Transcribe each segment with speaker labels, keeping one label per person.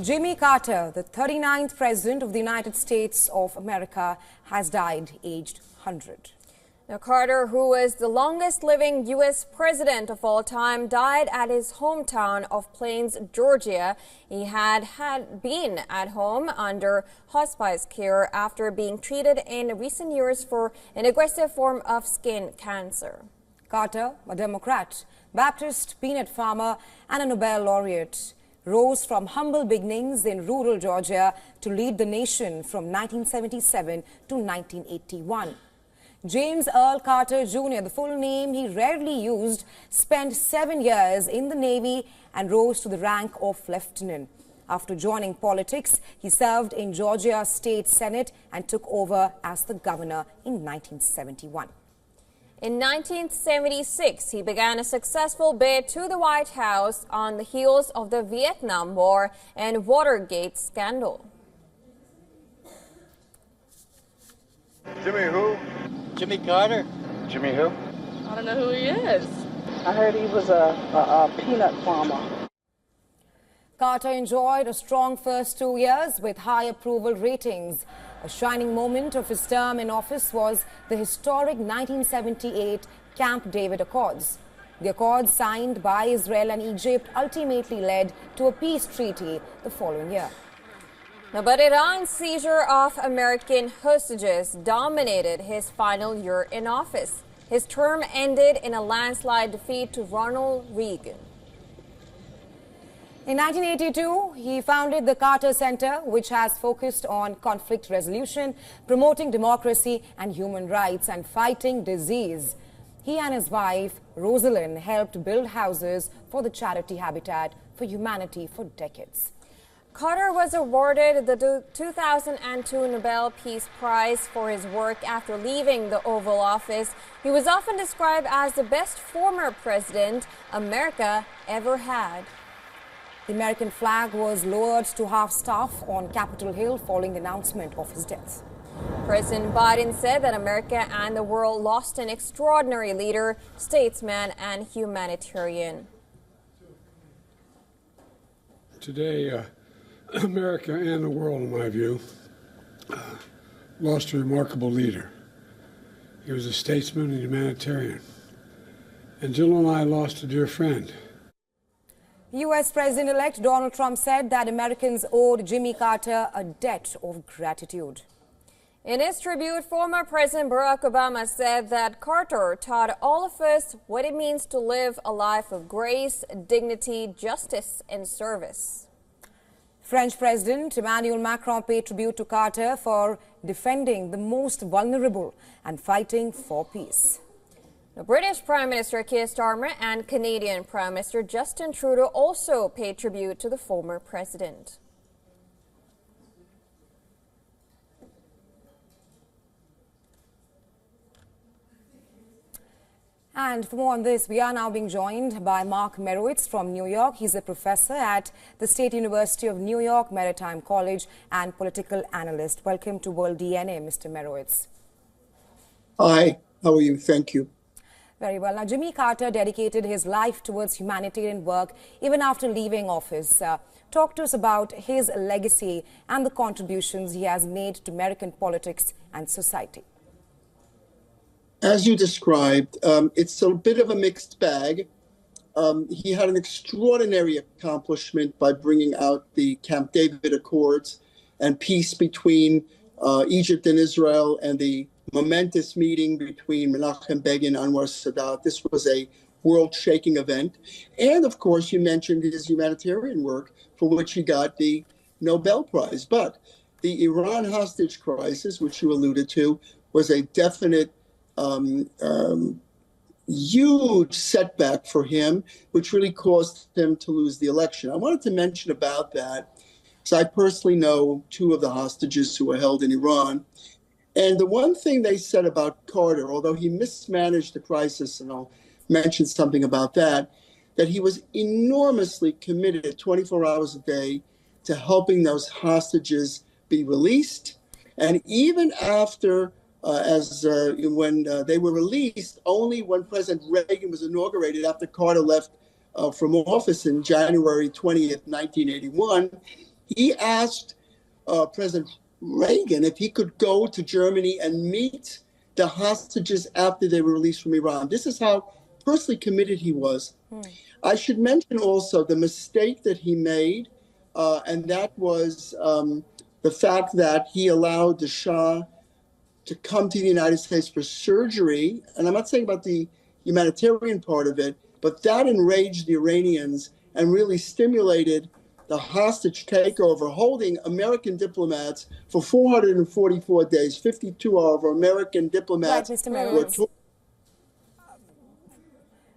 Speaker 1: Jimmy Carter, the 39th President of the United States of America, has died aged 100.
Speaker 2: Now, Carter, who was the longest-living U.S. president of all time, died at his hometown of Plains, Georgia. He had been at home under hospice care after being treated in recent years for an aggressive form of skin cancer.
Speaker 1: Carter, a Democrat, Baptist peanut farmer and a Nobel laureate, rose from humble beginnings in rural Georgia to lead the nation from 1977 to 1981. James Earl Carter Jr., the full name he rarely used, spent 7 years in the Navy and rose to the rank of lieutenant. After joining politics, he served in Georgia State Senate and took over as the governor in 1971.
Speaker 2: In 1976, he began a successful bid to the White House on the heels of the Vietnam War and Watergate scandal.
Speaker 3: Jimmy who?
Speaker 4: Jimmy Carter.
Speaker 3: Jimmy who?
Speaker 5: I don't know who he is.
Speaker 6: I heard he was a peanut farmer.
Speaker 1: Carter enjoyed a strong first 2 years with high approval ratings. A shining moment of his term in office was the historic 1978 Camp David Accords. The accords signed by Israel and Egypt ultimately led to a peace treaty the following year.
Speaker 2: Now, but Iran's seizure of American hostages dominated his final year in office. His term ended in a landslide defeat to Ronald Reagan.
Speaker 1: In 1982, he founded the Carter Center, which has focused on conflict resolution, promoting democracy and human rights, and fighting disease. He and his wife, Rosalind, helped build houses for the charity Habitat for Humanity for decades.
Speaker 2: Carter was awarded the 2002 Nobel Peace Prize for his work after leaving the Oval Office. He was often described as the best former president America ever had.
Speaker 1: The American flag was lowered to half-staff on Capitol Hill following the announcement of his death.
Speaker 2: President Biden said that America and the world lost an extraordinary leader, statesman, and humanitarian.
Speaker 7: Today, America and the world, in my view, lost a remarkable leader. He was a statesman and humanitarian. And Jill and I lost a dear friend.
Speaker 1: U.S. President-elect Donald Trump said that Americans owed Jimmy Carter a debt of gratitude.
Speaker 2: In his tribute, former President Barack Obama said that Carter taught all of us what it means to live a life of grace, dignity, justice, and service.
Speaker 1: French President Emmanuel Macron paid tribute to Carter for defending the most vulnerable and fighting for peace.
Speaker 2: The British Prime Minister Keir Starmer and Canadian Prime Minister Justin Trudeau also paid tribute to the former president.
Speaker 1: And for more on this, we are now being joined by Mark Merowitz from New York. He's a professor at the State University of New York Maritime College and political analyst. Welcome to World DNA, Mr. Merowitz.
Speaker 8: Hi, how are you? Thank you.
Speaker 1: Very well. Now, Jimmy Carter dedicated his life towards humanitarian work even after leaving office. Talk to us about his legacy and the contributions he has made to American politics and society.
Speaker 8: As you described, it's a bit of a mixed bag. He had an extraordinary accomplishment by bringing out the Camp David Accords and peace between Egypt and Israel, and the momentous meeting between Menachem Begin and Anwar Sadat. This was a world-shaking event. And of course, you mentioned his humanitarian work, for which he got the Nobel Prize. But the Iran hostage crisis, which you alluded to, was a definite huge setback for him, which really caused him to lose the election. I wanted to mention about that, because I personally know two of the hostages who were held in Iran. And the one thing they said about Carter, although he mismanaged the crisis, and I'll mention something about that, that he was enormously committed 24 hours a day to helping those hostages be released. And even after when they were released, only when President Reagan was inaugurated after Carter left from office in January 20th, 1981, He asked President Reagan if he could go to Germany and meet the hostages after they were released from Iran. This is how personally committed he was. I should mention also the mistake that he made, and that was the fact that he allowed the Shah to come to the United States for surgery. And I'm not saying about the humanitarian part of it, but that enraged the Iranians and really stimulated the hostage takeover, holding American diplomats for 444 days. 52 of American diplomats
Speaker 1: Right, Mr.
Speaker 8: were
Speaker 1: Merowitz.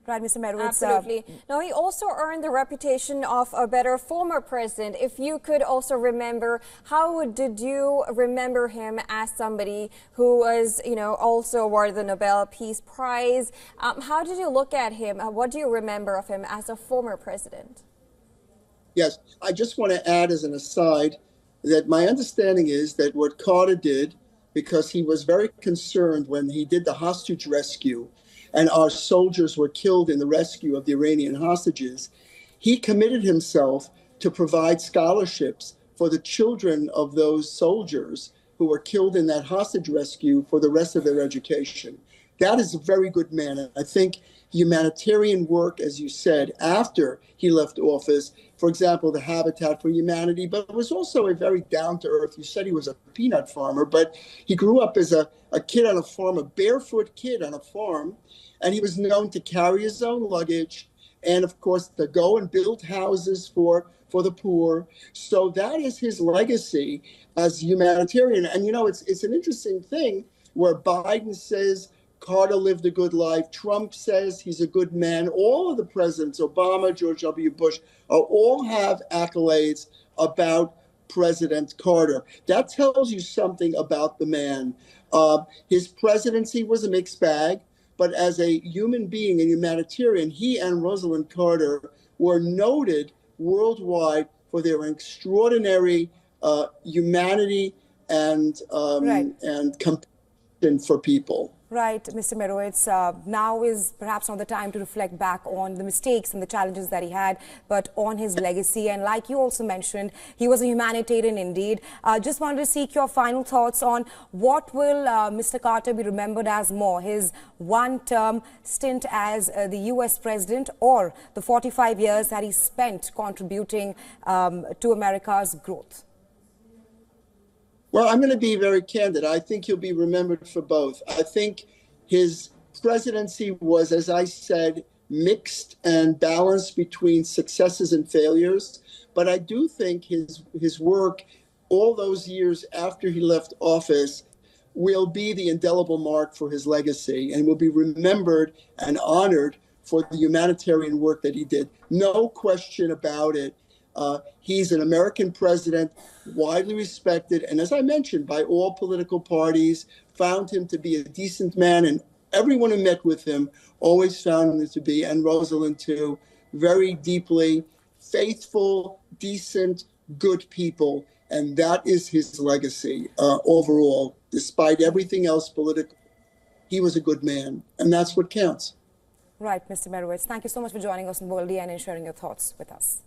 Speaker 1: Right, Mr. Merowitz.
Speaker 2: Absolutely. Now, he also earned the reputation of a better former president. If you could also remember, how did you remember him as somebody who was, also awarded the Nobel Peace Prize? How did you look at him? What do you remember of him as a former president?
Speaker 8: Yes, I just want to add as an aside that my understanding is that what Carter did, because he was very concerned when he did the hostage rescue and our soldiers were killed in the rescue of the Iranian hostages, he committed himself to provide scholarships for the children of those soldiers who were killed in that hostage rescue for the rest of their education. That is a very good man. And I think humanitarian work, as you said, after he left office, for example, the Habitat for Humanity, but it was also a very down-to-earth. You said he was a peanut farmer, but he grew up as a kid on a farm, a barefoot kid on a farm, and he was known to carry his own luggage and, of course, to go and build houses for the poor. So that is his legacy as humanitarian. And, it's an interesting thing where Biden says Carter lived a good life. Trump says he's a good man. All of the presidents, Obama, George W. Bush, all have accolades about President Carter. That tells you something about the man. His presidency was a mixed bag, but as a human being and humanitarian, he and Rosalind Carter were noted worldwide for their extraordinary humanity and compassion for people.
Speaker 1: Right, Mr. Merowitz. Now is perhaps not the time to reflect back on the mistakes and the challenges that he had, but on his legacy. And like you also mentioned, he was a humanitarian indeed. Just wanted to seek your final thoughts on what will Mr. Carter be remembered as more, his one-term stint as the U.S. president or the 45 years that he spent contributing to America's growth?
Speaker 8: Well, I'm going to be very candid. I think he'll be remembered for both. I think his presidency was, as I said, mixed and balanced between successes and failures. But I do think his work all those years after he left office will be the indelible mark for his legacy and will be remembered and honored for the humanitarian work that he did. No question about it. He's an American president, widely respected, and as I mentioned, by all political parties, found him to be a decent man, and everyone who met with him always found him to be, and Rosalind too, very deeply faithful, decent, good people, and that is his legacy overall. Despite everything else political, he was a good man, and that's what counts.
Speaker 1: Right, Mr. Merowitz. Thank you so much for joining us on World and sharing your thoughts with us.